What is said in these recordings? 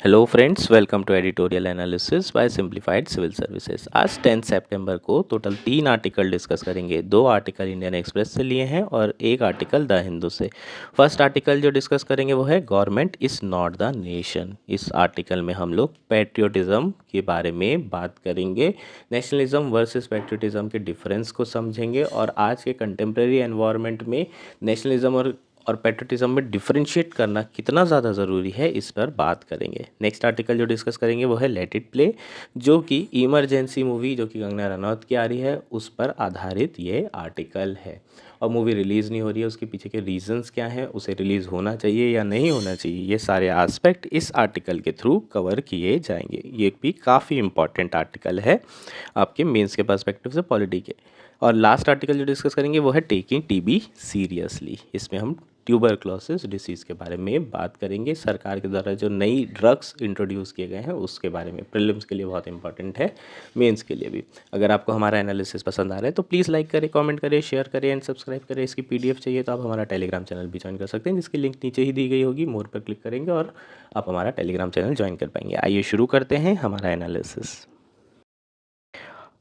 Hello friends, welcome to editorial analysis by simplified civil services. आज 10 सितंबर को total 3 article discuss करेंगे। 2 article Indian express से लिए हैं और एक आर्टिकल द हिंदू से। फर्स्ट आर्टिकल जो डिस्कस करेंगे वो है government is not the nation. इस आर्टिकल में हम लोग पैट्रियोटिज्म के बारे में बात करेंगे, नेशनलिज्म वर्सेस पैट्रियोटिज्म के डिफरेंस को समझेंगे और आज के कंटेम्प्रेरी एनवायरनमेंट में नेशनलिज्म और पैट्रियटिज्म में डिफरेंशिएट करना कितना ज़्यादा ज़रूरी है, इस पर बात करेंगे। नेक्स्ट आर्टिकल जो डिस्कस करेंगे वो है लेट इट प्ले, जो कि इमरजेंसी मूवी जो कि कंगना रनौत की आ रही है उस पर आधारित ये आर्टिकल है। और मूवी रिलीज़ नहीं हो रही है, उसके पीछे के रीजंस क्या हैं, उसे रिलीज़ होना चाहिए या नहीं होना चाहिए, ये सारे एस्पेक्ट इस आर्टिकल के थ्रू कवर किए जाएंगे। ये भी काफ़ी इंपॉर्टेंट आर्टिकल है आपके मेंस के पर्सपेक्टिव से, पॉलिटी के। और लास्ट आर्टिकल जो डिस्कस करेंगे वो है टेकिंग टीबी सीरियसली। इसमें हम ट्यूबरक्लोसिस डिसीज़ के बारे में बात करेंगे। सरकार के द्वारा जो नई ड्रग्स इंट्रोड्यूस किए गए हैं उसके बारे में, प्रीलिम्स के लिए बहुत इंपॉर्टेंट है, मेंस के लिए भी। अगर आपको हमारा एनालिसिस पसंद आ रहा है तो प्लीज़ लाइक करें, कमेंट करें, शेयर करें एंड सब्सक्राइब करें। इसकी पीडीएफ चाहिए तो आप हमारा टेलीग्राम चैनल भी ज्वाइन कर सकते हैं, जिसकी लिंक नीचे ही दी गई होगी। मोर पर क्लिक करेंगे और आप हमारा टेलीग्राम चैनल ज्वाइन कर पाएंगे। आइए शुरू करते हैं हमारा एनालिसिस।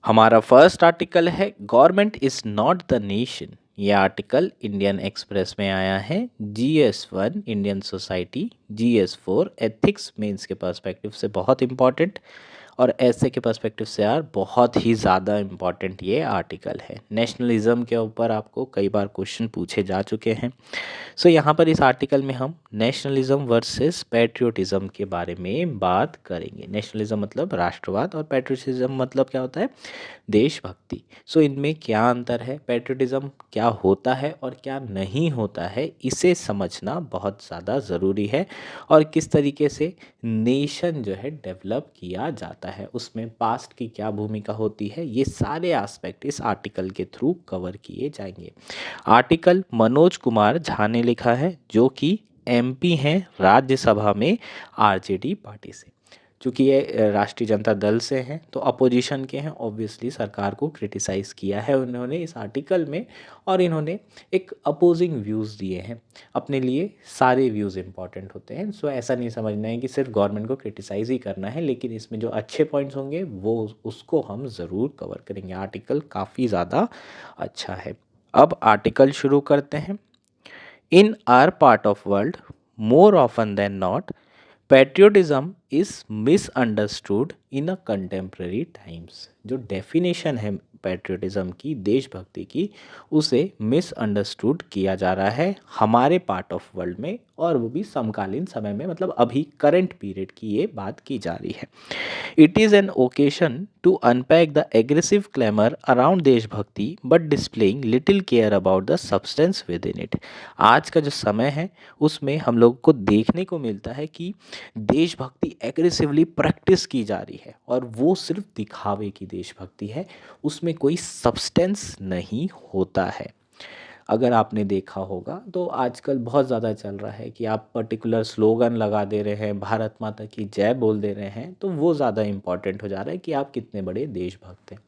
हमारा फर्स्ट आर्टिकल है government is not the nation. ये आर्टिकल इंडियन एक्सप्रेस में आया है। GS1 Indian society, GS4 ethics mains के पर्सपेक्टिव से बहुत इंपॉर्टेंट और ऐसे के पर्सपेक्टिव से यार बहुत ही ज़्यादा इम्पॉर्टेंट ये आर्टिकल है। नेशनलिज्म के ऊपर आपको कई बार क्वेश्चन पूछे जा चुके हैं। सो यहाँ पर इस आर्टिकल में हम नेशनलिज्म वर्सेस पैट्रियोटिज्म के बारे में बात करेंगे। नेशनलिज्म मतलब राष्ट्रवाद और पैट्रियोटिज्म मतलब क्या होता है, देशभक्ति। सो इनमें क्या अंतर है, पैट्रियोटिज्म क्या होता है और क्या नहीं होता है, इसे समझना बहुत ज़्यादा ज़रूरी है। और किस तरीके से नेशन जो है डेवलप किया जाता है, उसमें पास्ट की क्या भूमिका होती है, ये सारे एस्पेक्ट इस आर्टिकल के थ्रू कवर किए जाएंगे। आर्टिकल मनोज कुमार झा ने लिखा है, जो कि MP हैं राज्यसभा में RJD पार्टी से। चूँकि ये राष्ट्रीय जनता दल से हैं तो अपोजिशन के हैं, ऑब्वियसली सरकार को क्रिटिसाइज़ किया है उन्होंने इस आर्टिकल में। और इन्होंने एक अपोजिंग व्यूज़ दिए हैं। अपने लिए सारे व्यूज़ इंपॉर्टेंट होते हैं। सो ऐसा नहीं समझना है कि सिर्फ गवर्नमेंट को क्रिटिसाइज़ ही करना है, लेकिन इसमें जो अच्छे पॉइंट्स होंगे वो उसको हम ज़रूर कवर करेंगे। आर्टिकल काफ़ी ज़्यादा अच्छा है। अब आर्टिकल शुरू करते हैं। In our part of world more often than not patriotism is misunderstood in a contemporary times. जो डेफिनेशन है पैट्रियोटिज्म की, देशभक्ति की, उसे मिसअंडरस्टूड किया जा रहा है हमारे पार्ट ऑफ वर्ल्ड में, और वो भी समकालीन समय में, मतलब अभी करंट पीरियड की ये बात की जा रही है। It is an occasion to unpack the aggressive clamour around देशभक्ति but displaying little care about the substance within it. आज का जो समय है उसमें हम लोग को देखने को मिलता है कि देशभक्ति एग्रेसिवली प्रैक्टिस की जा रही है और वो सिर्फ दिखावे की देशभक्ति है, उसमें कोई सब्सटेंस नहीं होता है। अगर आपने देखा होगा तो आजकल बहुत ज़्यादा चल रहा है कि आप पर्टिकुलर स्लोगन लगा दे रहे हैं, भारत माता की जय बोल दे रहे हैं, तो वो ज़्यादा इम्पॉर्टेंट हो जा रहा है कि आप कितने बड़े देशभक्त हैं।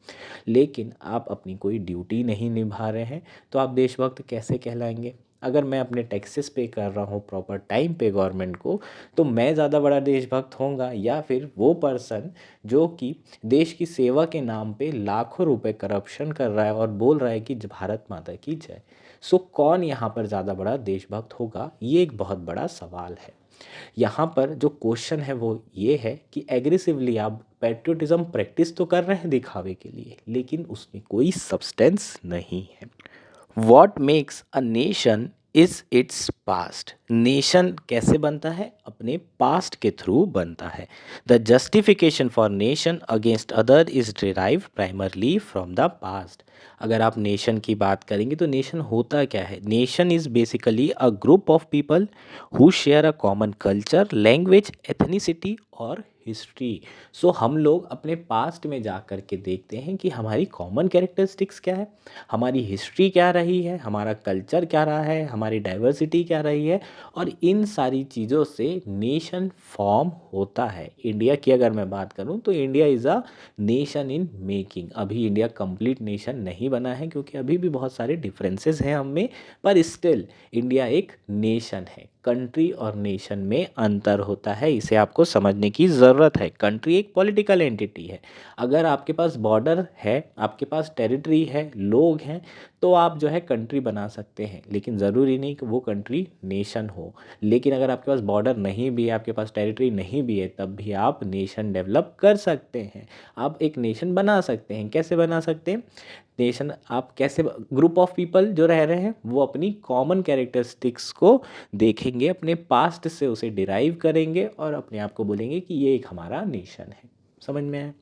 लेकिन आप अपनी कोई ड्यूटी नहीं निभा रहे हैं तो आप देशभक्त कैसे कहलाएंगे? अगर मैं अपने टैक्सेस पे कर रहा हूँ प्रॉपर टाइम पे गवर्नमेंट को, तो मैं ज़्यादा बड़ा देशभक्त होऊंगा या फिर वो पर्सन जो कि देश की सेवा के नाम पे लाखों रुपए करप्शन कर रहा है और बोल रहा है कि भारत माता की जय? सो कौन यहाँ पर ज़्यादा बड़ा देशभक्त होगा, ये एक बहुत बड़ा सवाल है। यहाँ पर जो क्वेश्चन है वो ये है कि एग्रेसिवली आप पैट्रियोटिज्म प्रैक्टिस तो कर रहे हैं दिखावे के लिए, लेकिन उसमें कोई सब्सटेंस नहीं है। What makes a nation is its past. Nation कैसे बनता है? अपने पास्ट के थ्रू बनता है। The justification for nation against other is derive primarily from the past. अगर आप नेशन की बात करेंगे तो नेशन होता क्या है? Nation is basically a group of people who share a common culture, language, ethnicity और हिस्ट्री। सो हम लोग अपने पास्ट में जा कर के देखते हैं कि हमारी कॉमन कैरेक्टरिस्टिक्स क्या है, हमारी हिस्ट्री क्या रही है, हमारा कल्चर क्या रहा है, हमारी डाइवर्सिटी क्या रही है, और इन सारी चीज़ों से नेशन फॉर्म होता है। इंडिया की अगर मैं बात करूं तो India is a nation in making. अभी इंडिया कंप्लीट नेशन नहीं बना है क्योंकि अभी भी बहुत सारे डिफरेंसेस हैं हम में, पर स्टिल इंडिया एक नेशन है। कंट्री और नेशन में अंतर होता है, इसे आपको समझने की ज़रूरत है। कंट्री एक पॉलिटिकल एंटिटी है। अगर आपके पास बॉर्डर है, आपके पास टेरिटरी है, लोग हैं, तो आप जो है कंट्री बना सकते हैं, लेकिन ज़रूरी नहीं कि वो कंट्री नेशन हो। लेकिन अगर आपके पास बॉर्डर नहीं भी है, आपके पास टेरिटरी नहीं भी है, तब भी आप नेशन डेवलप कर सकते हैं। आप एक नेशन बना सकते हैं। कैसे बना सकते हैं नेशन? आप कैसे, ग्रुप ऑफ पीपल जो रह रहे हैं वो अपनी कॉमन कैरेक्टरिस्टिक्स को देखेंगे, अपने पास्ट से उसे डिराइव करेंगे और अपने आप को बोलेंगे कि ये एक हमारा नेशन है। समझ में आया?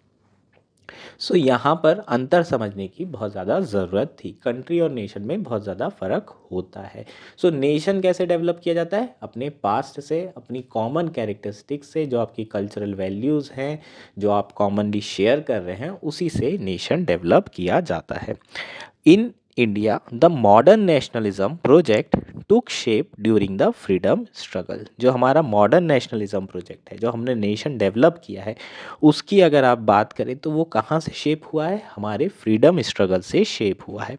सो यहाँ पर अंतर समझने की बहुत ज़्यादा ज़रूरत थी। कंट्री और नेशन में बहुत ज़्यादा फ़र्क होता है। सो नेशन कैसे डेवलप किया जाता है? अपने पास्ट से, अपनी कॉमन कैरेक्टरिस्टिक्स से, जो आपकी कल्चरल वैल्यूज़ हैं, जो आप कॉमनली शेयर कर रहे हैं, उसी से नेशन डेवलप किया जाता है। In India, the modern nationalism project took shape during the freedom struggle। जो हमारा मॉडर्न नेशनलिज्म प्रोजेक्ट है, जो हमने नेशन डेवलप किया है, उसकी अगर आप बात करें तो वो कहाँ से शेप हुआ है? हमारे फ्रीडम स्ट्रगल से शेप हुआ है।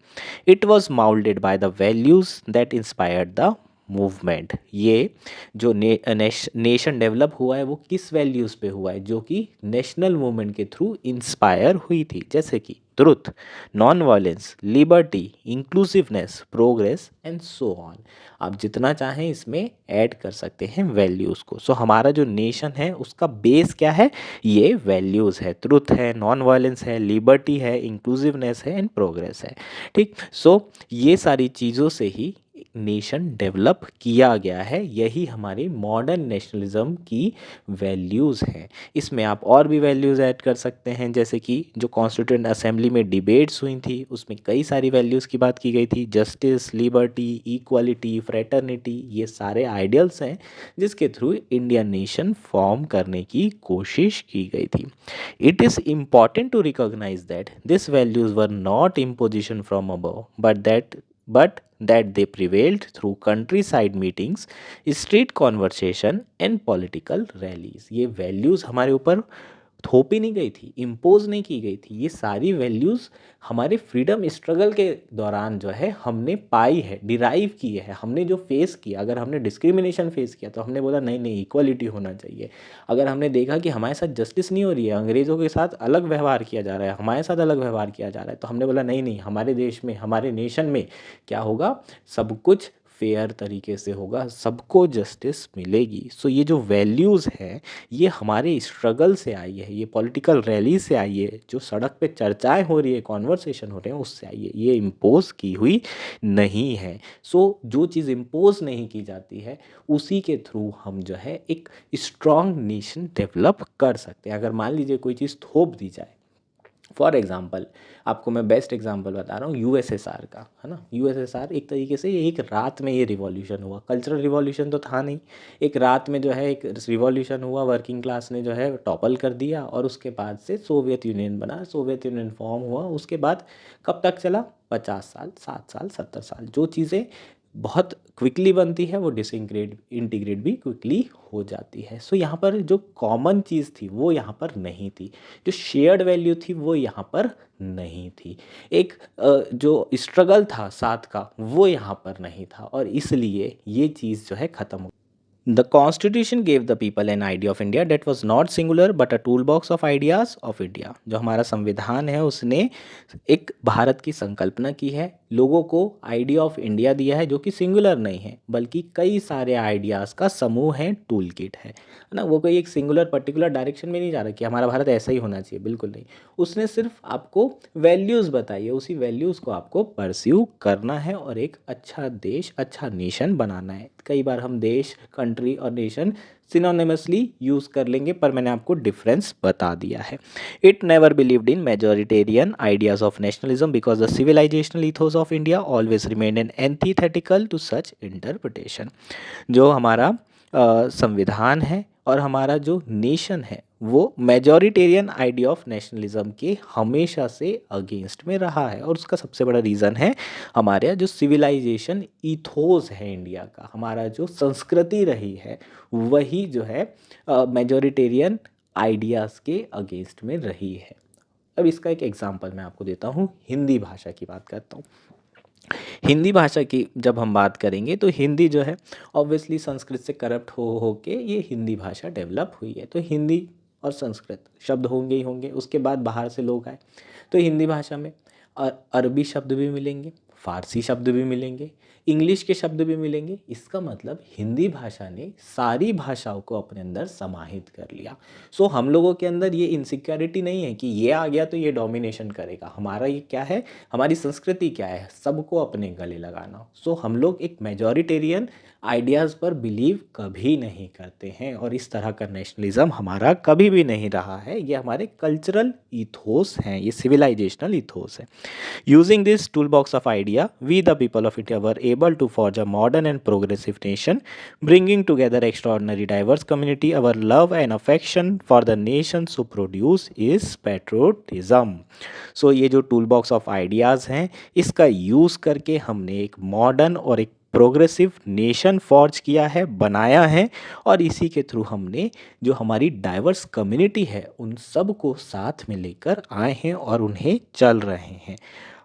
It was moulded by the values that inspired the movement. ये जो नेशन डेवलप हुआ है वो किस वैल्यूज़ पे हुआ है? जो कि नेशनल मूवमेंट के थ्रू इंस्पायर हुई थी, जैसे कि truth, non violence, liberty, inclusiveness, progress and so on. आप जितना चाहें इसमें ऐड कर सकते हैं वैल्यूज़ को। सो हमारा जो नेशन है उसका बेस क्या है? ये वैल्यूज़ है। ट्रुथ है, नॉन वायलेंस है, लिबर्टी है, इंक्लूसिवनेस है एंड प्रोग्रेस है। ठीक। सो ये सारी चीज़ों से ही नेशन डेवलप किया गया है। यही हमारी मॉडर्न नेशनलिज्म की वैल्यूज़ हैं। इसमें आप और भी वैल्यूज़ ऐड कर सकते हैं, जैसे कि जो कॉन्स्टिट्यूएंट असेंबली में डिबेट्स हुई थी उसमें कई सारी वैल्यूज़ की बात की गई थी। जस्टिस, लिबर्टी, इक्वालिटी, फ्रेटर्निटी, ये सारे आइडियल्स हैं जिसके थ्रू इंडियन नेशन फॉर्म करने की कोशिश की गई थी। It is important to recognise that this values were not imposition from above, but that they prevailed through countryside meetings, street conversation and political rallies। ये वैल्यूज़ हमारे ऊपर थोपी नहीं गई थी, इम्पोज नहीं की गई थी। ये सारी वैल्यूज़ हमारे फ्रीडम स्ट्रगल के दौरान जो है हमने पाई है, डिराइव की है। हमने जो फेस किया, अगर हमने डिस्क्रिमिनेशन फेस किया तो हमने बोला नहीं नहीं, इक्वलिटी होना चाहिए। अगर हमने देखा कि हमारे साथ जस्टिस नहीं हो रही है, अंग्रेज़ों के साथ अलग व्यवहार किया जा रहा है, हमारे साथ अलग व्यवहार किया जा रहा है, तो हमने बोला नहीं नहीं, हमारे देश में, हमारे नेशन में क्या होगा? सब कुछ फेयर तरीके से होगा, सबको जस्टिस मिलेगी। सो ये जो वैल्यूज़ हैं ये हमारे स्ट्रगल से आई है, ये पॉलिटिकल रैली से आई है, जो सड़क पे चर्चाएं हो रही है, कॉन्वर्सेशन हो रहे हैं, उससे आई है। ये इम्पोज की हुई नहीं है। सो जो चीज़ इम्पोज नहीं की जाती है उसी के थ्रू हम जो है एक स्ट्रॉन्ग नेशन डेवलप कर सकते हैं। अगर मान लीजिए कोई चीज़ थोप दी जाए, फॉर एग्ज़ाम्पल आपको मैं बेस्ट एग्जांपल बता रहा हूँ यूएसएसआर का, है ना। यूएसएसआर एक तरीके से एक रात में ये रिवॉल्यूशन हुआ, कल्चरल रिवॉल्यूशन तो था नहीं, एक रात में जो है एक रिवॉल्यूशन हुआ, वर्किंग क्लास ने जो है टॉपल कर दिया और उसके बाद से सोवियत यूनियन बना, सोवियत यूनियन फॉर्म हुआ। उसके बाद कब तक चला? 50 साल, 60 साल, 70 साल। जो चीज़ें बहुत क्विकली बनती है वो डिसइंटीग्रेट इंटीग्रेट भी क्विकली हो जाती है। सो यहाँ पर जो कॉमन चीज़ थी वो यहाँ पर नहीं थी, जो शेयर्ड वैल्यू थी वो यहाँ पर नहीं थी, एक जो स्ट्रगल था साथ का वो यहाँ पर नहीं था, और इसलिए ये चीज़ जो है ख़त्म हो। The Constitution gave the people an idea of India that was not singular but a toolbox of ideas of India। जो हमारा संविधान है उसने एक भारत की संकल्पना की है, लोगों को आइडिया ऑफ इंडिया दिया है जो कि सिंगुलर नहीं है बल्कि कई सारे आइडियाज़ का समूह है, टूल किट है ना। वो कोई एक सिंगुलर पर्टिकुलर डायरेक्शन में नहीं जा रहा कि हमारा भारत ऐसा ही होना चाहिए, बिल्कुल नहीं। उसने सिर्फ आपको वैल्यूज़ बताई है, उसी वैल्यूज़ को आपको परस्यू करना है और एक अच्छा देश, अच्छा नेशन बनाना है। कई बार हम देश, कंट्री और नेशन सिनोनिमसली यूज़ कर लेंगे, पर मैंने आपको डिफरेंस बता दिया है। It never believed in majoritarian ideas of nationalism because the civilisational ethos of India always remain an antithetical to such interpretation. जो हमारा संविधान है और हमारा जो नेशन है वो मेजॉरिटेरियन आइडिया ऑफ नेशनलिज्म के हमेशा से अगेंस्ट में रहा है, और उसका सबसे बड़ा रीज़न है हमारे यहाँ जो सिविलाइजेशन ईथोस है इंडिया का, हमारा जो संस्कृति रही है वही जो है मेजॉरिटेरियन आइडियाज़ के अगेंस्ट में रही है। अब इसका एक एग्जांपल मैं आपको देता हूँ, हिंदी भाषा की बात करता हूँ। हिंदी भाषा की जब हम बात करेंगे तो हिंदी जो है ऑब्वियसली संस्कृत से करप्ट हो के ये हिंदी भाषा डेवलप हुई है। तो हिंदी और संस्कृत शब्द होंगे ही होंगे, उसके बाद बाहर से लोग आए तो हिंदी भाषा में अरबी शब्द भी मिलेंगे, फारसी शब्द भी मिलेंगे, इंग्लिश के शब्द भी मिलेंगे। इसका मतलब हिंदी भाषा ने सारी भाषाओं को अपने अंदर समाहित कर लिया। सो हम लोगों के अंदर ये इनसिक्योरिटी नहीं है कि ये आ गया तो ये डोमिनेशन करेगा। हमारा ये क्या है, हमारी संस्कृति क्या है, सबको अपने गले लगाना। सो हम लोग एक मेजॉरिटेरियन आइडियाज़ पर बिलीव कभी नहीं करते हैं और इस तरह का नेशनलिज्म हमारा कभी भी नहीं रहा है। ये हमारे कल्चरल इथोस हैं, ये सिविलाइजेशनल इथोस है। Using this toolbox of idea, we the people of India were able to forge a modern and progressive nation, bringing together extraordinary diverse community. Our love and affection for the nation so produce is patriotism. So ये जो toolbox of ideas हैं, इसका use करके हमने एक modern और एक progressive nation forge किया है, बनाया है, और इसी के थ्रू हमने जो हमारी डाइवर्स कम्युनिटी है उन सब को साथ में लेकर आए हैं और उन्हें चल रहे हैं।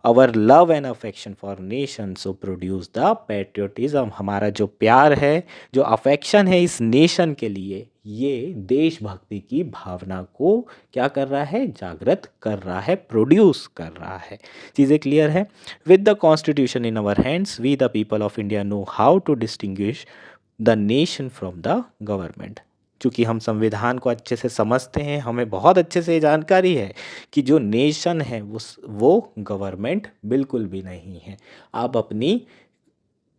Our love and affection for nation so produce the patriotism. हमारा जो प्यार है, जो अफेक्शन है इस नेशन के लिए, ये देशभक्ति की भावना को क्या कर रहा है, जागृत कर रहा है, प्रोड्यूस कर रहा है। चीज़ें क्लियर है। With the constitution in our hands we the people of India know how to distinguish the nation from the government. चूँकि हम संविधान को अच्छे से समझते हैं, हमें बहुत अच्छे से जानकारी है कि जो नेशन है वो गवर्नमेंट बिल्कुल भी नहीं है। आप अपनी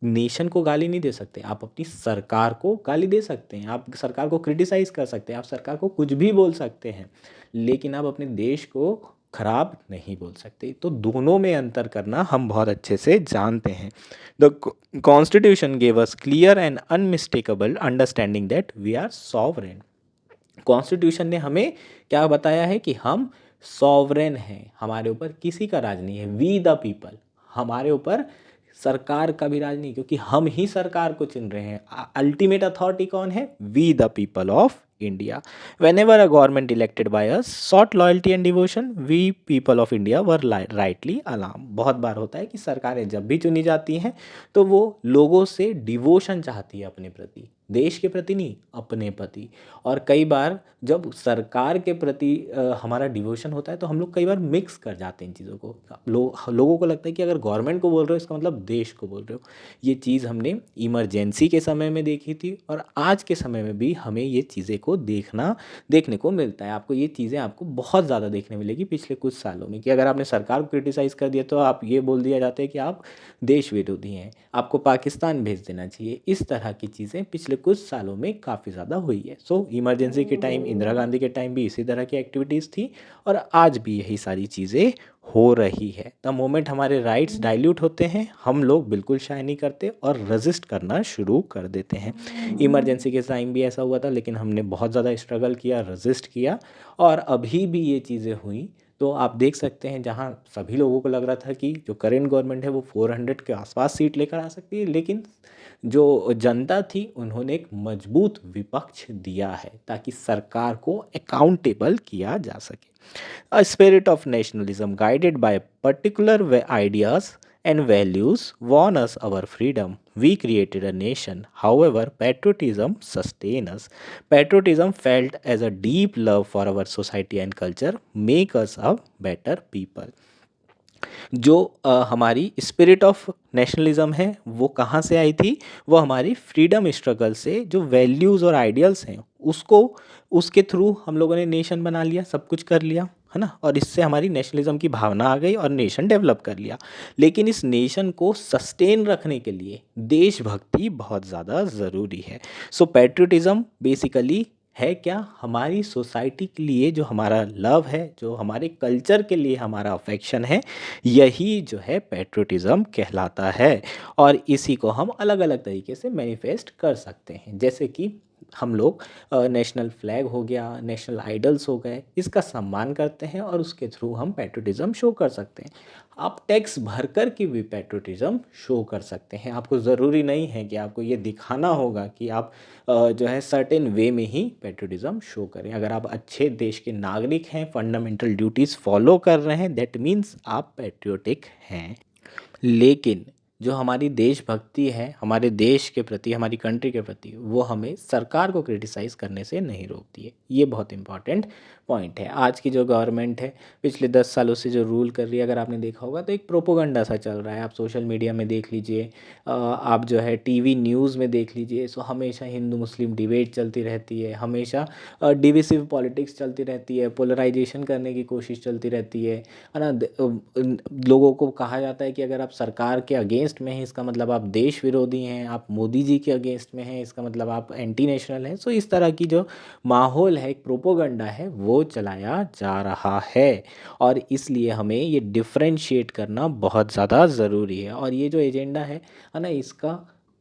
नेशन को गाली नहीं दे सकते, आप अपनी सरकार को गाली दे सकते हैं, आप सरकार को क्रिटिसाइज कर सकते हैं, आप सरकार को कुछ भी बोल सकते हैं, लेकिन आप अपने देश को खराब नहीं बोल सकते। तो दोनों में अंतर करना हम बहुत अच्छे से जानते हैं। The constitution gave us clear and unmistakable understanding that we are sovereign. Constitution ने हमें क्या बताया है कि हम सॉवरेन हैं, हमारे ऊपर किसी का राज नहीं है। वी द पीपल, हमारे ऊपर सरकार का भी राज नहीं, क्योंकि हम ही सरकार को चुन रहे हैं। अल्टीमेट अथॉरिटी कौन है, we the people of India. Whenever a government elected by us sought loyalty and devotion, we people of India were rightly alarm. बहुत बार होता है कि सरकारें जब भी चुनी जाती हैं तो वो लोगों से डिवोशन चाहती है अपने प्रति, देश के प्रति नहीं, अपने प्रति। और कई बार जब सरकार के प्रति हमारा डिवोशन होता है तो हम लोग कई बार मिक्स कर जाते हैं इन चीज़ों को। लोगों को लगता है कि अगर गवर्नमेंट को बोल रहे हो इसका मतलब देश को बोल रहे हो। ये चीज़ हमने इमरजेंसी के समय में देखी थी और आज के समय में भी हमें ये चीज़ें को देखने को मिलता है। आपको ये चीज़ें आपको बहुत ज़्यादा देखने मिलेगी पिछले कुछ सालों में, कि अगर आपने सरकार को क्रिटिसाइज़ कर दिया तो आप ये बोल दिया जाता है कि आप देश विरोधी हैं, आपको पाकिस्तान भेज देना चाहिए। इस तरह की चीज़ें पिछले कुछ सालों में काफ़ी ज़्यादा हुई है। सो इमरजेंसी के टाइम, इंदिरा गांधी के टाइम भी इसी तरह की एक्टिविटीज़ थी और आज भी यही सारी चीज़ें हो रही है। द मोमेंट हमारे राइट्स डाइल्यूट होते हैं, हम लोग बिल्कुल शाय नहीं करते और रजिस्ट करना शुरू कर देते हैं। इमरजेंसी के टाइम भी ऐसा हुआ था, लेकिन हमने बहुत ज़्यादा स्ट्रगल किया, रजिस्ट किया, और अभी भी ये चीज़ें हुई। तो आप देख सकते हैं जहाँ सभी लोगों को लग रहा था कि जो करेंट गवर्नमेंट है वो 400 के आसपास सीट लेकर आ सकती है, लेकिन जो जनता थी उन्होंने एक मजबूत विपक्ष दिया है ताकि सरकार को अकाउंटेबल किया जा सके। A spirit of nationalism guided by particular ideas and values won us our freedom. We created a nation. However, patriotism sustained us. Patriotism felt as a deep love for our society and culture make us a better people. जो हमारी spirit of nationalism है वो कहाँ से आई थी, वो हमारी freedom struggle से, जो वैल्यूज़ और आइडियल्स हैं उसको, उसके थ्रू हम लोगों ने नेशन बना लिया, सब कुछ कर लिया है ना, और इससे हमारी नेशनलिज्म की भावना आ गई और नेशन डेवलप कर लिया। लेकिन इस नेशन को सस्टेन रखने के लिए देशभक्ति बहुत ज़्यादा ज़रूरी है। सो पैट्रियोटिज्म बेसिकली है क्या, हमारी सोसाइटी के लिए जो हमारा लव है, जो हमारे कल्चर के लिए हमारा अफेक्शन है, यही जो है पैट्रियोटिज्म कहलाता है। और इसी को हम अलग अलग तरीके से मैनिफेस्ट कर सकते हैं, जैसे कि हम लोग नेशनल फ्लैग हो गया, नेशनल आइडल्स हो गए, इसका सम्मान करते हैं और उसके थ्रू हम पैट्रियोटिज्म शो कर सकते हैं। आप टैक्स भरकर की भी पैट्रियोटिज्म शो कर सकते हैं। आपको ज़रूरी नहीं है कि आपको ये दिखाना होगा कि आप जो है सर्टेन वे में ही पैट्रियोटिज्म शो करें। अगर आप अच्छे देश के नागरिक हैं, फंडामेंटल ड्यूटीज़ फॉलो कर रहे हैं, दैट मीन्स आप पैट्रियोटिक हैं। लेकिन जो हमारी देशभक्ति है हमारे देश के प्रति, हमारी कंट्री के प्रति, वो हमें सरकार को क्रिटिसाइज़ करने से नहीं रोकती है। ये बहुत इंपॉर्टेंट पॉइंट है। आज की जो गवर्नमेंट है पिछले 10 सालों से जो रूल कर रही है, अगर आपने देखा होगा तो एक प्रोपोगंडा सा चल रहा है। आप सोशल मीडिया में देख लीजिए, आप जो है टीवी न्यूज़ में देख लीजिए, सो हमेशा हिंदू मुस्लिम डिबेट चलती रहती है, हमेशा डिविसिव पॉलिटिक्स चलती रहती है, पोलराइजेशन करने की कोशिश चलती रहती है ना। लोगों को कहा जाता है कि अगर आप सरकार के अगेंस्ट में हैं इसका मतलब आप देश विरोधी हैं, आप मोदी जी के अगेंस्ट में हैं इसका मतलब आप एंटी नेशनल हैं। सो इस तरह की जो माहौल है, एक प्रोपोगंडा है, वो चलाया जा रहा है और इसलिए हमें ये डिफरेंशिएट करना बहुत ज़्यादा ज़रूरी है। और ये जो एजेंडा है ना, इसका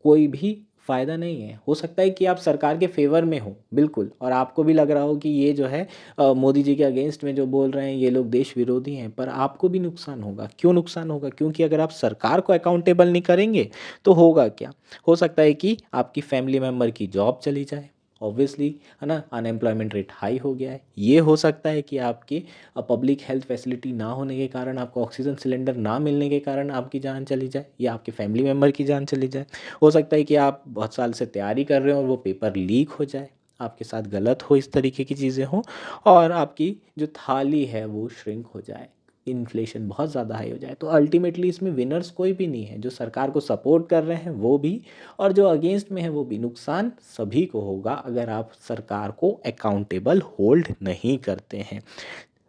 कोई भी फ़ायदा नहीं है। हो सकता है कि आप सरकार के फेवर में हो बिल्कुल, और आपको भी लग रहा हो कि ये जो है मोदी जी के अगेंस्ट में जो बोल रहे हैं ये लोग देश विरोधी हैं, पर आपको भी नुकसान होगा। क्यों नुकसान होगा? क्योंकि अगर आप सरकार को अकाउंटेबल नहीं करेंगे तो होगा क्या? हो सकता है कि आपकी फैमिली मेम्बर की जॉब चली जाए, ऑब्वियसली, है ना। अनएम्प्लॉयमेंट रेट हाई हो गया है। ये हो सकता है कि आपकी पब्लिक हेल्थ फैसिलिटी ना होने के कारण, आपको ऑक्सीजन सिलेंडर ना मिलने के कारण आपकी जान चली जाए या आपके फैमिली मेम्बर की जान चली जाए। हो सकता है कि आप बहुत साल से तैयारी कर रहे हो और वो पेपर लीक हो जाए, आपके साथ गलत हो, इस तरीके की चीज़ें हों और आपकी जो थाली है वो श्रिंक हो जाए, इन्फ्लेशन बहुत ज़्यादा हाई हो जाए। तो अल्टीमेटली इसमें विनर्स कोई भी नहीं है। जो सरकार को सपोर्ट कर रहे हैं वो भी और जो अगेंस्ट में है वो भी। नुकसान सभी को होगा अगर आप सरकार को अकाउंटेबल होल्ड नहीं करते हैं।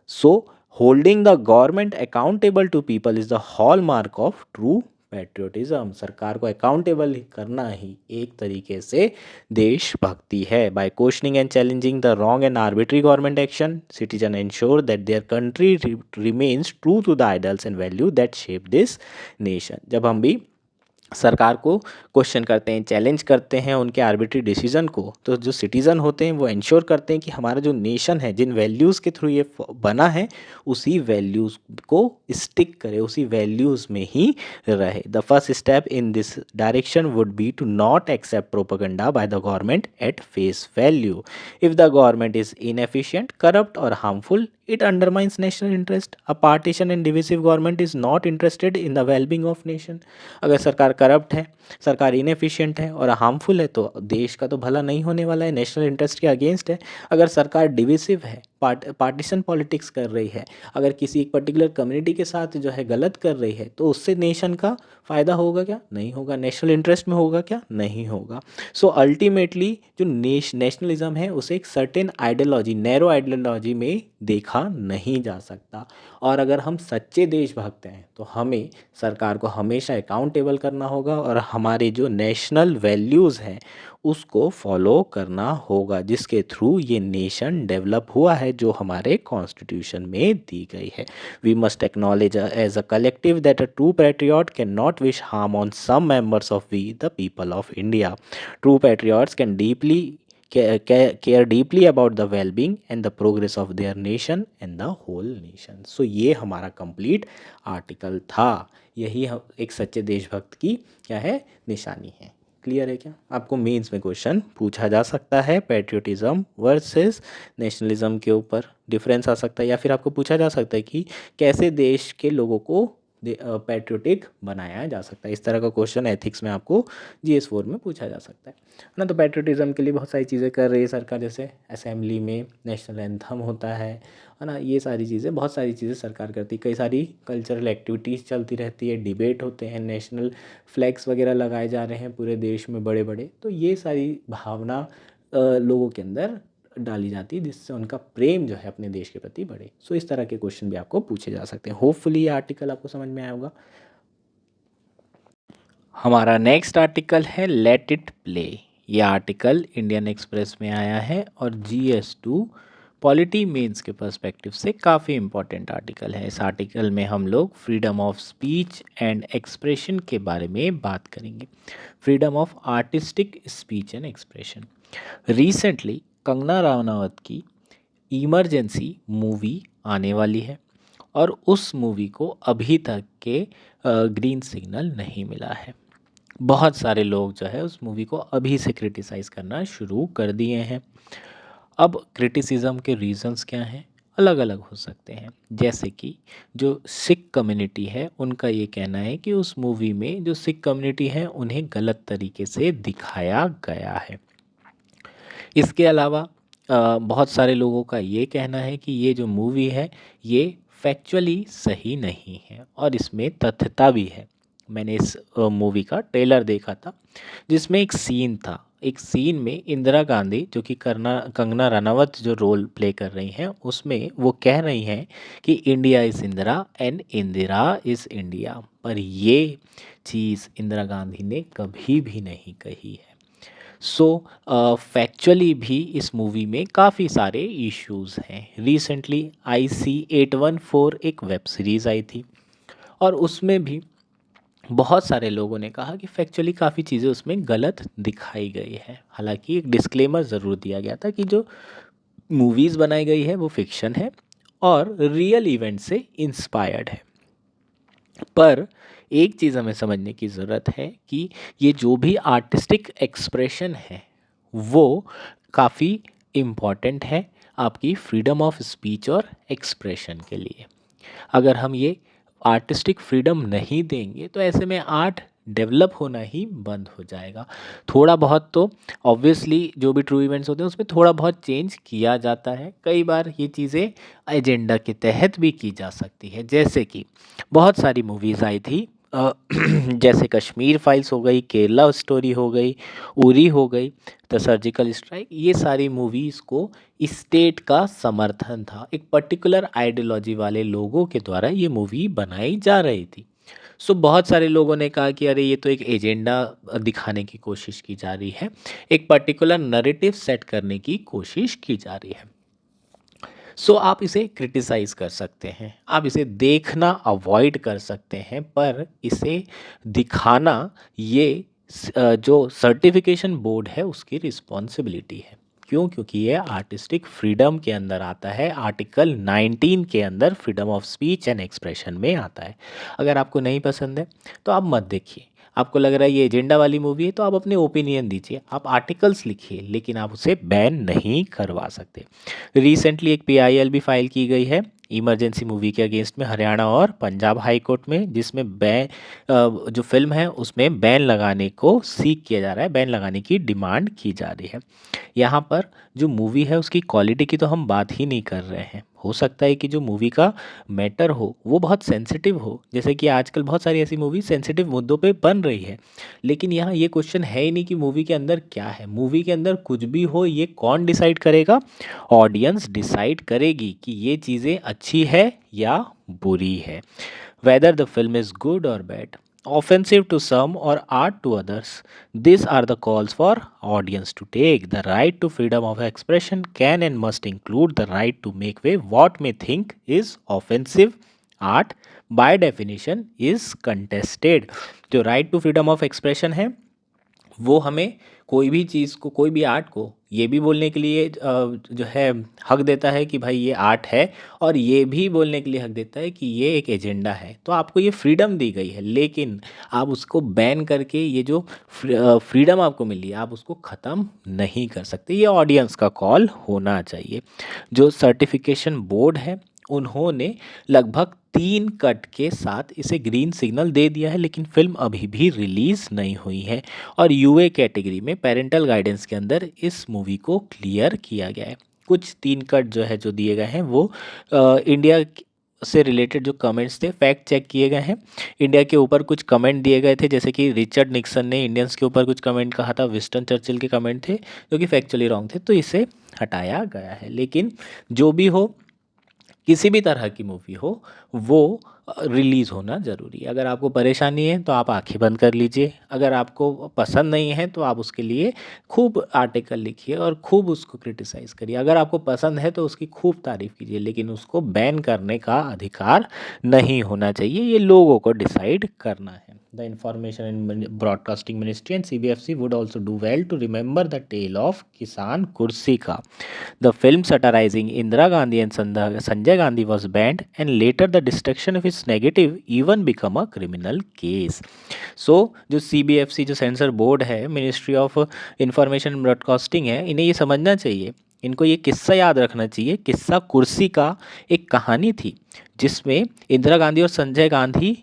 So holding the government accountable to people is the hallmark of true patriotism. सरकार को अकाउंटेबल करना ही एक तरीके से देशभक्ति है। By questioning and challenging the wrong and arbitrary government action, citizen ensure that their country remains true to the ideals and value that shape this nation. जब हम भी सरकार को क्वेश्चन करते हैं, चैलेंज करते हैं उनके आर्बिट्री डिसीजन को, तो जो सिटीज़न होते हैं वो इंश्योर करते हैं कि हमारा जो नेशन है, जिन वैल्यूज़ के थ्रू ये बना है, उसी वैल्यूज़ को स्टिक करे, उसी वैल्यूज़ में ही रहे। The first step in this direction would be to not accept propaganda by the government at face value. If the government is inefficient, corrupt और harmful, it undermines national interest. A partition and divisive government is not interested in the well-being of nation. अगर सरकार corrupt है, सरकार inefficient है और harmful है तो देश का तो भला नहीं होने वाला है, नेशनल इंटरेस्ट के अगेंस्ट है। अगर सरकार डिविसिव है, पार्टीशन पॉलिटिक्स कर रही है, अगर किसी एक पर्टिकुलर कम्युनिटी के साथ जो है गलत कर रही है, तो उससे नेशन का फ़ायदा होगा क्या? नहीं होगा। नेशनल इंटरेस्ट में होगा क्या? नहीं होगा। सो अल्टीमेटली जो नेशनलिज्म है उसे एक सर्टेन आइडियोलॉजी, नैरो आइडियोलॉजी में देखा नहीं जा सकता। और अगर हम सच्चे देशभक्त हैं तो हमें सरकार को हमेशा अकाउंटेबल करना होगा और हमारे जो नेशनल वैल्यूज़ हैं उसको फॉलो करना होगा, जिसके थ्रू ये नेशन डेवलप हुआ है, जो हमारे कॉन्स्टिट्यूशन में दी गई है। We must acknowledge as a collective that a true patriot can not wish harm on some members of we the people of India. True patriots can deeply care deeply about the well-being and the progress of their nation and the whole nation. So ये हमारा complete article था। यही एक सच्चे देशभक्त की क्या है? निशानी है। क्लियर है क्या? आपको मेंस में क्वेश्चन पूछा जा सकता है पैट्रियोटिज्म वर्सेस नेशनलिज्म के ऊपर डिफरेंस आ सकता है, या फिर आपको पूछा जा सकता है कि कैसे देश के लोगों को पैट्रियोटिक बनाया जा सकता है। इस तरह का क्वेश्चन एथिक्स में आपको GS4 में पूछा जा सकता है ना। तो पैट्रियोटिज्म के लिए बहुत सारी चीज़ें कर रही है सरकार, जैसे असेंबली में नेशनल एंथम होता है ना। ये सारी चीज़ें, बहुत सारी चीज़ें सरकार करती है। कई सारी कल्चरल एक्टिविटीज़ चलती रहती है, डिबेट होते हैं, नेशनल फ्लैग्स वगैरह लगाए जा रहे हैं पूरे देश में बड़े बड़े। तो ये सारी भावना लोगों के अंदर डाली जाती है, जिससे उनका प्रेम जो है अपने देश के प्रति बढ़े। सो इस तरह के क्वेश्चन भी आपको पूछे जा सकते हैं। होपफुली ये आर्टिकल आपको समझ में आया होगा। हमारा नेक्स्ट आर्टिकल है लेट इट प्ले। ये आर्टिकल इंडियन एक्सप्रेस में आया है और GS2 पॉलिटी मेंस के पर्सपेक्टिव से काफ़ी इम्पोर्टेंट आर्टिकल है। इस आर्टिकल में हम लोग freedom of speech and expression के बारे में बात करेंगे। Freedom of artistic speech and expression. Recently Kangana Ranaut की इमरजेंसी मूवी आने वाली है और उस मूवी को अभी तक के ग्रीन सिग्नल नहीं मिला है। बहुत सारे लोग जो है उस मूवी को अभी से क्रिटिसाइज़ करना शुरू कर दिए हैं। अब क्रिटिसिज्म के रीजंस क्या हैं? अलग अलग हो सकते हैं। जैसे कि जो सिख कम्युनिटी है उनका ये कहना है कि उस मूवी में जो सिख कम्युनिटी है उन्हें गलत तरीके से दिखाया गया है। इसके अलावा बहुत सारे लोगों का ये कहना है कि ये जो मूवी है ये फैक्चुअली सही नहीं है और इसमें तथ्यता भी है। मैंने इस मूवी का ट्रेलर देखा था जिसमें एक सीन था। एक सीन में इंदिरा गांधी जो कि कंगना रनावत जो रोल प्ले कर रही हैं उसमें वो कह रही हैं कि India is Indira and Indira is India, पर ये चीज़ इंदिरा गांधी ने कभी भी नहीं कही है। सो फैक्चुअली भी इस मूवी में काफ़ी सारे इश्यूज हैं। रिसेंटली IC 814 एक वेब सीरीज़ आई थी और उसमें भी बहुत सारे लोगों ने कहा कि फैक्चुअली काफ़ी चीज़ें उसमें गलत दिखाई गई है। हालांकि एक डिस्क्लेमर ज़रूर दिया गया था कि जो मूवीज़ बनाई गई है वो फिक्शन है और रियल इवेंट से इंस्पायर्ड है। पर एक चीज़ हमें समझने की ज़रूरत है कि ये जो भी आर्टिस्टिक एक्सप्रेशन है वो काफ़ी इम्पॉर्टेंट है आपकी फ्रीडम ऑफ स्पीच और एक्सप्रेशन के लिए। अगर हम ये आर्टिस्टिक फ्रीडम नहीं देंगे तो ऐसे में आर्ट डेवलप होना ही बंद हो जाएगा। थोड़ा बहुत तो ऑब्वियसली जो भी ट्रू इवेंट्स होते हैं उसमें थोड़ा बहुत चेंज किया जाता है। कई बार ये चीज़ें एजेंडा के तहत भी की जा सकती है। जैसे कि बहुत सारी मूवीज़ आई थी जैसे कश्मीर फाइल्स हो गई, केरला स्टोरी हो गई, उरी हो गई, द सर्जिकल स्ट्राइक, ये सारी मूवीज़ को स्टेट का समर्थन था। एक पर्टिकुलर आइडियोलॉजी वाले लोगों के द्वारा ये मूवी बनाई जा रही थी। सो बहुत सारे लोगों ने कहा कि अरे ये तो एक एजेंडा दिखाने की कोशिश की जा रही है, एक पर्टिकुलर नैरेटिव सेट करने की कोशिश की जा रही है। सो आप इसे क्रिटिसाइज कर सकते हैं, आप इसे देखना अवॉइड कर सकते हैं, पर इसे दिखाना ये जो सर्टिफिकेशन बोर्ड है उसकी रिस्पॉन्सिबिलिटी है। क्यों? क्योंकि ये आर्टिस्टिक फ्रीडम के अंदर आता है, आर्टिकल 19 के अंदर freedom of speech and expression में आता है। अगर आपको नहीं पसंद है तो आप मत देखिए। आपको लग रहा है ये एजेंडा वाली मूवी है तो आप अपने ओपिनियन दीजिए, आप आर्टिकल्स लिखिए, लेकिन आप उसे बैन नहीं करवा सकते। रिसेंटली एक PIL भी फाइल की गई है इमरजेंसी मूवी के अगेंस्ट में हरियाणा और पंजाब हाई कोर्ट में, जिसमें जो फिल्म है उसमें बैन लगाने को सीक किया जा रहा है, बैन लगाने की डिमांड की जा रही है। यहाँ पर जो मूवी है उसकी क्वालिटी की तो हम बात ही नहीं कर रहे हैं। हो सकता है कि जो मूवी का मैटर हो वो बहुत सेंसिटिव हो, जैसे कि आजकल बहुत सारी ऐसी मूवी सेंसिटिव मुद्दों पे बन रही है, लेकिन यहाँ ये क्वेश्चन है ही नहीं कि मूवी के अंदर क्या है। मूवी के अंदर कुछ भी हो ये कौन डिसाइड करेगा? ऑडियंस डिसाइड करेगी कि ये चीज़ें अच्छी है या बुरी है। Whether the film is good और bad, offensive to some or art to others, these are the calls for audience to take. The right to freedom of expression can and must include the right to make way what may think is offensive art by definition is contested। जो right to freedom of expression है वो हमें कोई भी चीज़ को, कोई भी art को ये भी बोलने के लिए जो है हक देता है कि भाई ये आर्ट है, और ये भी बोलने के लिए हक देता है कि ये एक एजेंडा है। तो आपको ये फ्रीडम दी गई है, लेकिन आप उसको बैन करके ये जो फ्रीडम आपको मिली है आप उसको ख़त्म नहीं कर सकते। ये ऑडियंस का कॉल होना चाहिए। जो सर्टिफिकेशन बोर्ड है उन्होंने लगभग 3 कट के साथ इसे ग्रीन सिग्नल दे दिया है, लेकिन फिल्म अभी भी रिलीज़ नहीं हुई है और UA कैटेगरी में पेरेंटल गाइडेंस के अंदर इस मूवी को क्लियर किया गया है। कुछ 3 कट जो है जो दिए गए हैं वो इंडिया से रिलेटेड जो कमेंट्स थे फैक्ट चेक किए गए हैं। इंडिया के ऊपर कुछ कमेंट दिए गए थे, जैसे कि रिचर्ड निक्सन ने इंडियंस के ऊपर कुछ कमेंट कहा था, विंस्टन चर्चिल के कमेंट थे जो कि फैक्चुअली रॉन्ग थे, तो इसे हटाया गया है। लेकिन जो भी हो, किसी भी तरह की मूवी हो वो रिलीज़ होना ज़रूरी है। अगर आपको परेशानी है तो आप आंखें बंद कर लीजिए, अगर आपको पसंद नहीं है तो आप उसके लिए खूब आर्टिकल लिखिए और खूब उसको क्रिटिसाइज़ करिए। अगर आपको पसंद है तो उसकी खूब तारीफ़ कीजिए, लेकिन उसको बैन करने का अधिकार नहीं होना चाहिए, ये लोगों को डिसाइड करना है। The Information and Broadcasting Ministry and CBFC would also do well to remember the tale of Kisan Kursi Ka. The film satirizing Indira Gandhi and Sanjay Gandhi was banned, and later the destruction of its negative even become a criminal case. So जो CBFC जो sensor board है, ministry of information broadcasting है, इन्हें ये समझना चाहिए इनको ये किस्सा याद रखना चाहिए। किस्सा कुर्सी का एक कहानी थी जिसमें इंदिरा गांधी और संजय गांधी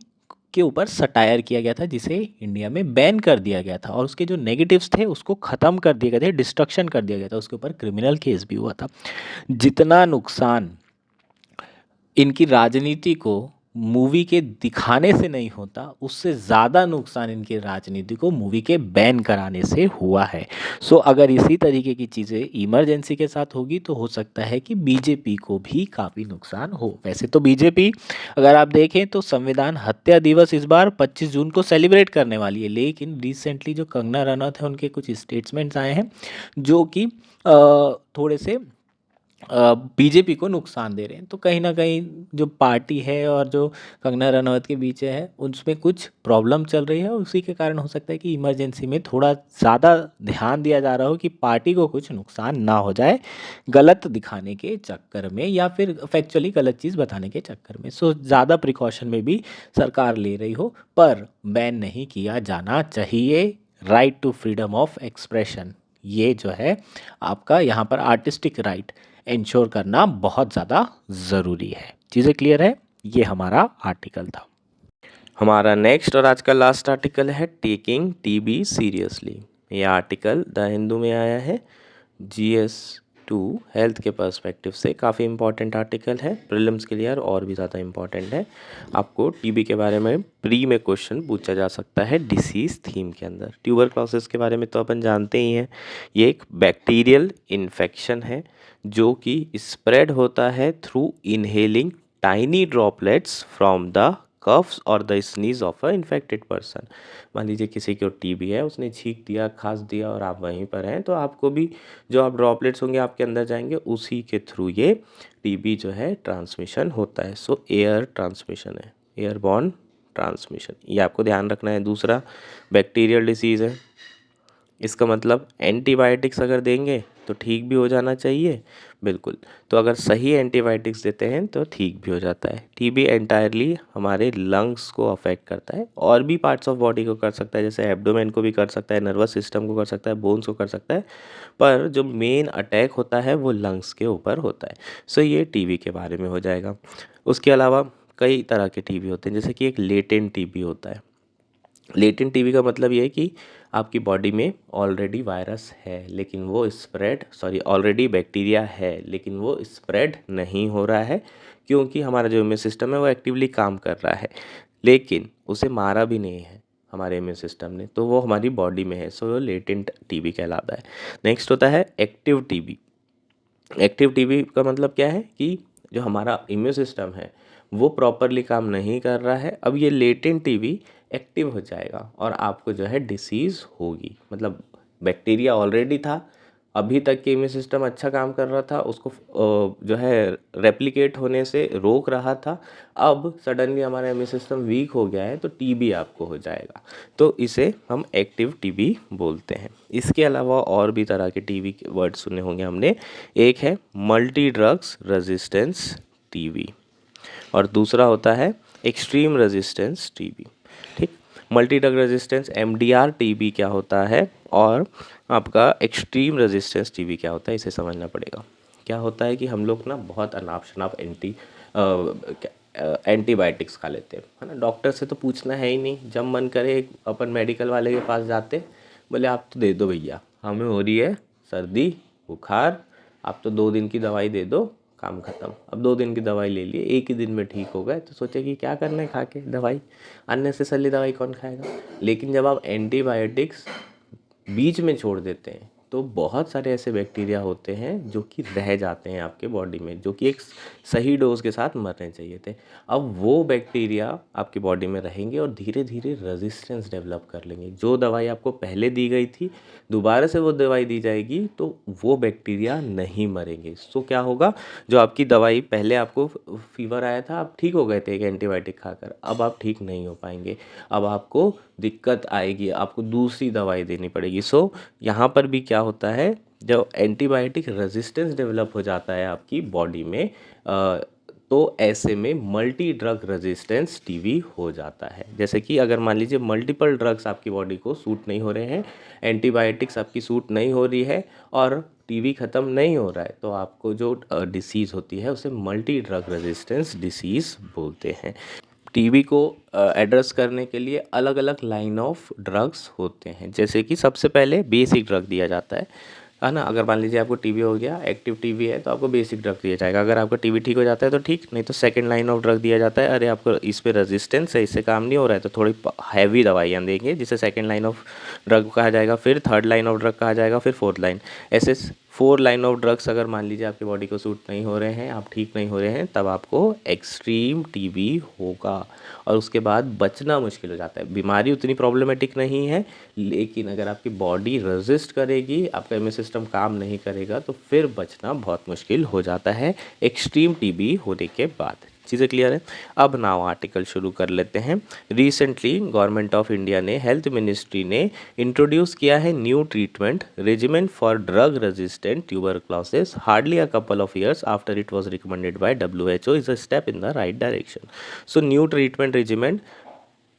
के ऊपर सटायर किया गया था, जिसे इंडिया में बैन कर दिया गया था और उसके जो नेगेटिव्स थे उसको ख़त्म कर दिए गए थे, डिस्ट्रक्शन कर दिया गया था, उसके ऊपर क्रिमिनल केस भी हुआ था। जितना नुकसान इनकी राजनीति को मूवी के दिखाने से नहीं होता, उससे ज़्यादा नुकसान इनकी राजनीति को मूवी के बैन कराने से हुआ है। सो अगर इसी तरीके की चीज़ें इमरजेंसी के साथ होगी तो हो सकता है कि बीजेपी को भी काफ़ी नुकसान हो। वैसे तो बीजेपी अगर आप देखें तो संविधान हत्या दिवस इस बार 25 जून को सेलिब्रेट करने वाली है, लेकिन रिसेंटली जो कंगना रनौत है उनके कुछ स्टेटमेंट्स आए हैं जो कि थोड़े से बीजेपी को नुकसान दे रहे हैं। तो कहीं ना कहीं जो पार्टी है और जो कंगना रनौत के बीच है उसमें कुछ प्रॉब्लम चल रही है, उसी के कारण हो सकता है कि इमरजेंसी में थोड़ा ज़्यादा ध्यान दिया जा रहा हो कि पार्टी को कुछ नुकसान ना हो जाए गलत दिखाने के चक्कर में या फिर फैक्चुअली गलत चीज़ बताने के चक्कर में। सो ज़्यादा प्रिकॉशन में भी सरकार ले रही हो, पर बैन नहीं किया जाना चाहिए। Right to freedom of expression, ये जो है आपका यहाँ पर आर्टिस्टिक राइट इंश्योर करना बहुत ज़्यादा ज़रूरी है। चीज़ें क्लियर है? ये हमारा आर्टिकल था। हमारा नेक्स्ट और आज का लास्ट आर्टिकल है टेकिंग टीबी सीरियसली। ये आर्टिकल द हिंदू में आया है। GS2 हेल्थ के पर्सपेक्टिव से काफ़ी इंपॉर्टेंट आर्टिकल है, प्रीलिम्स के लिए और भी ज़्यादा इंपॉर्टेंट है। आपको टीबी के बारे में प्री में क्वेश्चन पूछा जा सकता है डिसीज़ थीम के अंदर। ट्यूबरक्लोसिस के बारे में तो अपन जानते ही हैं, ये एक बैक्टीरियल इन्फेक्शन है जो कि स्प्रेड होता है through inhaling tiny droplets from the coughs और the sneeze of a infected person. मान लीजिए किसी को टीबी है, उसने छींक दिया, खांस दिया और आप वहीं पर हैं, तो आपको भी जो आप ड्रॉपलेट्स होंगे आपके अंदर जाएंगे, उसी के थ्रू ये टीबी जो है ट्रांसमिशन होता है। सो एयर ट्रांसमिशन है, एयरबॉर्न ट्रांसमिशन, ये आपको ध्यान रखना है। दूसरा बैक्टीरियल डिसीज़ है, इसका मतलब एंटीबायोटिक्स अगर देंगे तो ठीक भी हो जाना चाहिए, बिल्कुल। तो अगर सही एंटीबायोटिक्स देते हैं तो ठीक भी हो जाता है। टीबी एंटायरली हमारे लंग्स को अफेक्ट करता है और भी पार्ट्स ऑफ बॉडी को कर सकता है, जैसे एब्डोमेन को भी कर सकता है, नर्वस सिस्टम को कर सकता है, बोन्स को कर सकता है, पर जो मेन अटैक होता है वो लंग्स के ऊपर होता है। सो ये टीबी के बारे में हो जाएगा। उसके अलावा कई तरह के टीबी होते हैं, जैसे कि एक लेटेंट टीबी होता है। लेटेंट टीबी का मतलब ये है कि आपकी बॉडी में ऑलरेडी वायरस है लेकिन वो ऑलरेडी बैक्टीरिया है लेकिन वो स्प्रेड नहीं हो रहा है, क्योंकि हमारा जो इम्यून सिस्टम है वो एक्टिवली काम कर रहा है, लेकिन उसे मारा भी नहीं है हमारे इम्यून सिस्टम ने, तो वो हमारी बॉडी में है। सो वो लेटेंट टीबी कहलाता है। नेक्स्ट होता है एक्टिव टीबी। एक्टिव टीबी का मतलब क्या है कि जो हमारा इम्यून सिस्टम है वो प्रॉपरली काम नहीं कर रहा है। अब ये लेटेंट टीबी एक्टिव हो जाएगा और आपको जो है डिसीज़ होगी। मतलब बैक्टीरिया ऑलरेडी था, अभी तक के इम्यून सिस्टम अच्छा काम कर रहा था, उसको जो है रेप्लिकेट होने से रोक रहा था। अब सडनली हमारा इम्यून सिस्टम वीक हो गया है तो टीबी आपको हो जाएगा, तो इसे हम एक्टिव टीबी बोलते हैं। इसके अलावा और भी तरह के टीबी के वर्ड सुने होंगे हमने। एक है मल्टी ड्रग्स रेजिस्टेंस टीबी और दूसरा होता है एक्सट्रीम रेजिस्टेंस टीबी। ठीक, multi drug resistance MDR TB क्या होता है और आपका एक्सट्रीम रेजिस्टेंस टीबी क्या होता है, इसे समझना पड़ेगा। क्या होता है कि हम लोग ना बहुत अनाप शनाप एंटीबायोटिक्स खा लेते हैं, है ना। डॉक्टर से तो पूछना है ही नहीं, जब मन करे अपन मेडिकल वाले के पास जाते, बोले आप तो दे दो भैया, हमें हो रही है सर्दी बुखार, आप तो 2 दिन की दवाई दे दो, काम ख़त्म। अब 2 दिन की दवाई ले लिए, एक ही दिन में ठीक हो गए, तो सोचे कि क्या करना है खा के दवाई, अननेसेसरी दवाई कौन खाएगा। लेकिन जब आप एंटीबायोटिक्स बीच में छोड़ देते हैं तो बहुत सारे ऐसे बैक्टीरिया होते हैं जो कि रह जाते हैं आपके बॉडी में, जो कि एक सही डोज के साथ मरने चाहिए थे। अब वो बैक्टीरिया आपकी बॉडी में रहेंगे और धीरे धीरे रेजिस्टेंस डेवलप कर लेंगे। जो दवाई आपको पहले दी गई थी दोबारा से वो दवाई दी जाएगी तो वो बैक्टीरिया नहीं मरेंगे। सो क्या होगा, जो आपकी दवाई पहले आपको फीवर आया था, आप ठीक हो गए थे एक एंटीबायोटिक खाकर, अब आप ठीक नहीं हो पाएंगे, अब आपको दिक्कत आएगी, आपको दूसरी दवाई देनी पड़ेगी। सो यहाँ पर भी क्या होता है, जब एंटीबायोटिक रेजिस्टेंस डेवलप हो जाता है आपकी बॉडी में तो ऐसे में मल्टी ड्रग रेजिस्टेंस टीबी हो जाता है। जैसे कि अगर मान लीजिए मल्टीपल ड्रग्स आपकी बॉडी को सूट नहीं हो रहे हैं, एंटीबायोटिक्स आपकी सूट नहीं हो रही है और टीबी ख़त्म नहीं हो रहा है तो आपको जो डिसीज़ होती है उसे मल्टी ड्रग रेजिस्टेंस डिसीज़ बोलते हैं। टीबी को एड्रेस करने के लिए अलग अलग लाइन ऑफ ड्रग्स होते हैं, जैसे कि सबसे पहले बेसिक ड्रग दिया जाता है ना। अगर मान लीजिए आपको टीबी हो गया, एक्टिव टीबी है, तो आपको बेसिक ड्रग दिया जाएगा। अगर आपका टीबी ठीक हो जाता है तो ठीक, नहीं तो सेकंड लाइन ऑफ ड्रग दिया जाता है। अरे आपको इस पे रेजिस्टेंस है, इससे काम नहीं हो रहा है, तो थोड़ी हैवी दवाइयाँ देंगे जिसे सेकंड लाइन ऑफ ड्रग कहा जाएगा, फिर थर्ड लाइन ऑफ ड्रग कहा जाएगा, फिर फोर्थ लाइन। ऐसे 4 लाइन ऑफ ड्रग्स अगर मान लीजिए आपकी बॉडी को सूट नहीं हो रहे हैं, आप ठीक नहीं हो रहे हैं, तब आपको एक्सट्रीम टीबी होगा और उसके बाद बचना मुश्किल हो जाता है। बीमारी उतनी प्रॉब्लमेटिक नहीं है, लेकिन अगर आपकी बॉडी रेजिस्ट करेगी, आपका इम्यून सिस्टम काम नहीं करेगा, तो फिर बचना बहुत मुश्किल हो जाता है एक्सट्रीम टीबी होने के बाद। चीज़ें क्लियर है। अब नाउ आर्टिकल शुरू कर लेते हैं। रिसेंटली गवर्नमेंट ऑफ इंडिया ने, हेल्थ मिनिस्ट्री ने इंट्रोड्यूस किया है new treatment regimen for drug resistant tuberculosis hardly a couple of years after it was recommended by WHO is a step in the right direction. So new treatment regimen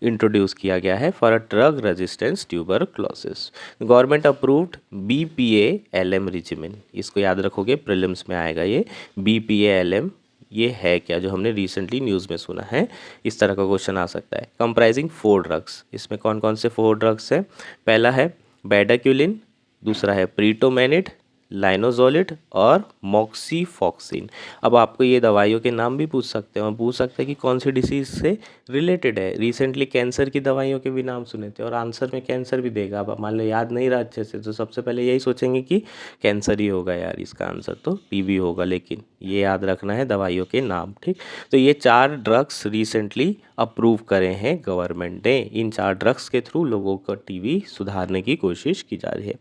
introduce किया गया है for a drug resistance tuberculosis. Government approved BPA-LM regimen. इसको याद रखोगे, prelims में आएगा ये BPA-LM। ये है क्या जो हमने रिसेंटली न्यूज़ में सुना है, इस तरह का क्वेश्चन आ सकता है। Comprising 4 drugs. इसमें कौन कौन से 4 ड्रग्स हैं? पहला है बेडाक्यूलिन, दूसरा है प्रीटोमेनिड, लाइनोजोलिड और मॉक्सीफॉक्सिन। अब आपको ये दवाइयों के नाम भी पूछ सकते हैं और पूछ सकते हैं कि कौन सी डिसीज से रिलेटेड है। रिसेंटली कैंसर की दवाइयों के भी नाम सुने थे और आंसर में कैंसर भी देगा। अब मान लो याद नहीं रहा अच्छे से, तो सबसे पहले यही सोचेंगे कि कैंसर ही होगा यार, इसका आंसर तो टीबी होगा, लेकिन ये याद रखना है दवाइयों के नाम, ठीक। तो ये 4 ड्रग्स रिसेंटली अप्रूव करे हैं गवर्नमेंट ने। इन 4 ड्रग्स के थ्रू लोगों का टीबी सुधारने की कोशिश की जा रही है।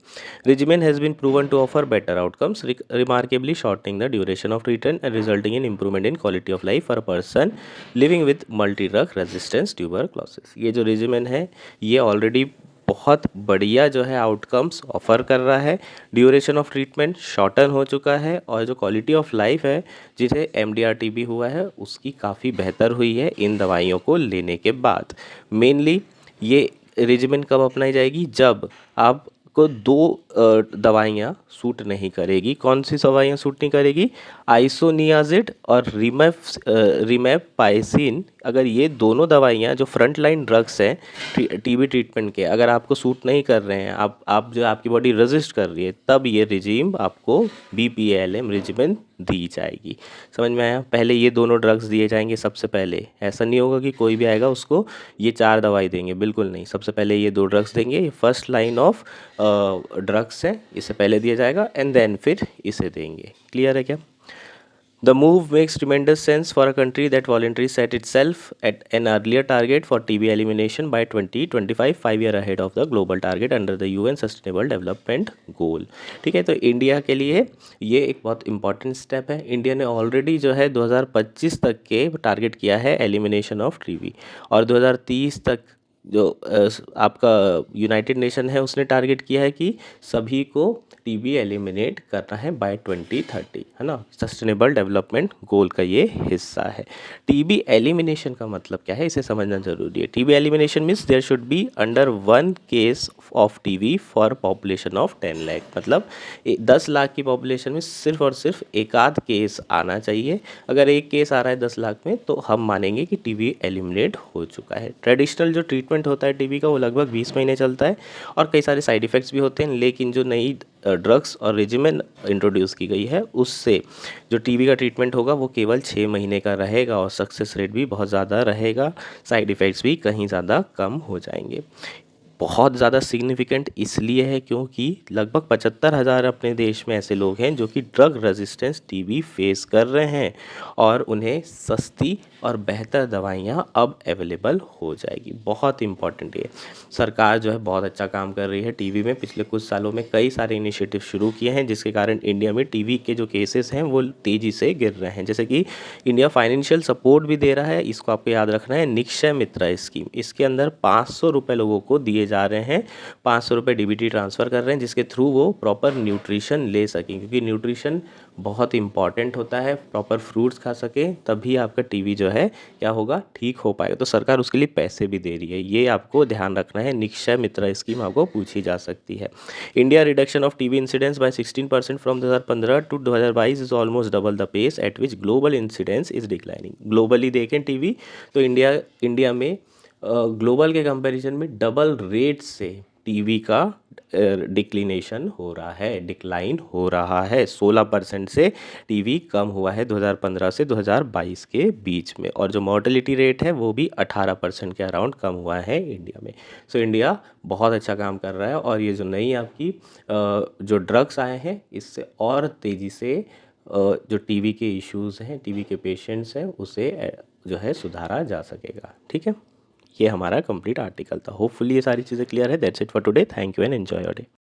regimen has been proven to offer better outcomes, remarkably shortening the duration of treatment and resulting in improvement in quality of life for a person living with multi-drug resistance tuberculosis। ये जो regimen है ये already बहुत बढ़िया जो है outcomes offer कर रहा है। ड्यूरेशन ऑफ ट्रीटमेंट शॉर्टन हो चुका है और जो क्वालिटी ऑफ लाइफ है, जिसे MDR-TB हुआ है, उसकी काफ़ी बेहतर हुई है इन दवाइयों को लेने के बाद। मेनली ये रेजिमेंट कब अपनाई जाएगी? जब आपको 2 दवाइयाँ सूट नहीं करेगी। कौन सी दवाइयाँ सूट नहीं करेगी? आइसोनियाजिड और रिमेपाइसिन। अगर ये दोनों दवाइयाँ जो फ्रंट लाइन ड्रग्स हैं टीबी ट्रीटमेंट के, अगर आपको सूट नहीं कर रहे हैं, आप जो आपकी बॉडी रेजिस्ट कर रही है, तब ये रिजीम आपको BPA-LM रेजिमेन दी जाएगी। समझ में आया? पहले ये दोनों ड्रग्स दिए जाएंगे सबसे पहले। ऐसा नहीं होगा कि कोई भी आएगा उसको ये 4 दवाई देंगे, बिल्कुल नहीं। सबसे पहले ये 2 ड्रग्स देंगे, ये फर्स्ट लाइन ऑफ ड्रग्स है, इसे पहले दिया जाएगा एंड देन फिर इसे देंगे। क्लियर है क्या? The move makes tremendous sense for a country that voluntarily set itself at an earlier target for TB elimination by 2025, 5 year ahead of the global target under the UN Sustainable Development Goal। ठीक है, तो India के लिए ये एक बहुत important step है। India ने ऑलरेडी जो है 2025 तक के टारगेट किया है एलिमिनेशन ऑफ टीबी, और 2030 तक जो आपका यूनाइटेड नेशन है उसने टारगेट किया है कि सभी को टीबी एलिमिनेट करना है बाय 2030, है ना। सस्टेनेबल डेवलपमेंट गोल का ये हिस्सा है। टीबी एलिमिनेशन का मतलब क्या है, इसे समझना जरूरी है। TB elimination means there should be under 1 case of TB for population of 10 lakh. मतलब 10 लाख की पॉपुलेशन में सिर्फ और सिर्फ एक आध केस आना चाहिए। अगर एक केस आ रहा है 10 लाख में, तो हम मानेंगे कि टीबी एलिमिनेट हो चुका है। ट्रेडिशनल जो ट्रीटमेंट होता है टीबी का, वो लगभग 20 महीने चलता है और कई सारे साइड इफ़ेक्ट्स भी होते हैं। लेकिन जो नई ड्रग्स और रेजिमेन इंट्रोड्यूस की गई है, उससे जो टीबी का ट्रीटमेंट होगा वो केवल 6 महीने का रहेगा और सक्सेस रेट भी बहुत ज़्यादा रहेगा, साइड इफ़ेक्ट्स भी कहीं ज़्यादा कम हो जाएंगे। बहुत ज़्यादा सिग्निफिकेंट इसलिए है क्योंकि लगभग 75,000 अपने देश में ऐसे लोग हैं जो कि ड्रग रेजिस्टेंस टीबी फेस कर रहे हैं और उन्हें सस्ती और बेहतर दवाइयाँ अब अवेलेबल हो जाएगी। बहुत इंपॉर्टेंट है। सरकार जो है बहुत अच्छा काम कर रही है टीबी में। पिछले कुछ सालों में कई सारे इनिशिएटिव शुरू किए हैं, जिसके कारण इंडिया में टीबी के जो केसेस हैं वो तेज़ी से गिर रहे हैं। जैसे कि इंडिया फाइनेंशियल सपोर्ट भी दे रहा है, इसको आपको याद रखना है, निक्षय मित्रा स्कीम। इसके अंदर 500 रुपये लोगों को दिए जा रहे हैं, 500 रुपये डीबीटी ट्रांसफ़र कर रहे हैं, जिसके थ्रू वो प्रॉपर न्यूट्रिशन ले सकें, क्योंकि न्यूट्रिशन बहुत इंपॉर्टेंट होता है। प्रॉपर फ्रूट्स खा सकें तभी आपका टीबी जो है क्या होगा, ठीक हो पाएगा। तो सरकार उसके लिए पैसे भी दे रही है, ये आपको ध्यान रखना है। निक्षय मित्र स्कीम आपको पूछी जा सकती है। India reduction of TB incidence by 16% from 2015 to 2022 is almost double the pace at which global incidence is declining. Globally देखें टीबी तो इंडिया में ग्लोबल के कंपैरिजन में डबल रेट से टीबी का डिक्लिनेशन हो रहा है, डिक्लाइन हो रहा है। 16% से टीबी कम हुआ है 2015 से 2022 के बीच में, और जो मॉर्टेलिटी रेट है वो भी 18% के अराउंड कम हुआ है इंडिया में। सो इंडिया बहुत अच्छा काम कर रहा है, और ये जो नई आपकी जो ड्रग्स आए हैं इससे और तेज़ी से जो टीबी के इश्यूज़ हैं, टीबी के पेशेंट्स हैं, उसे जो है सुधारा जा सकेगा। ठीक है, ये हमारा कंप्लीट आर्टिकल था। होपफुली ये सारी चीज़ें क्लियर है। That's it for today. Thank you and enjoy your day.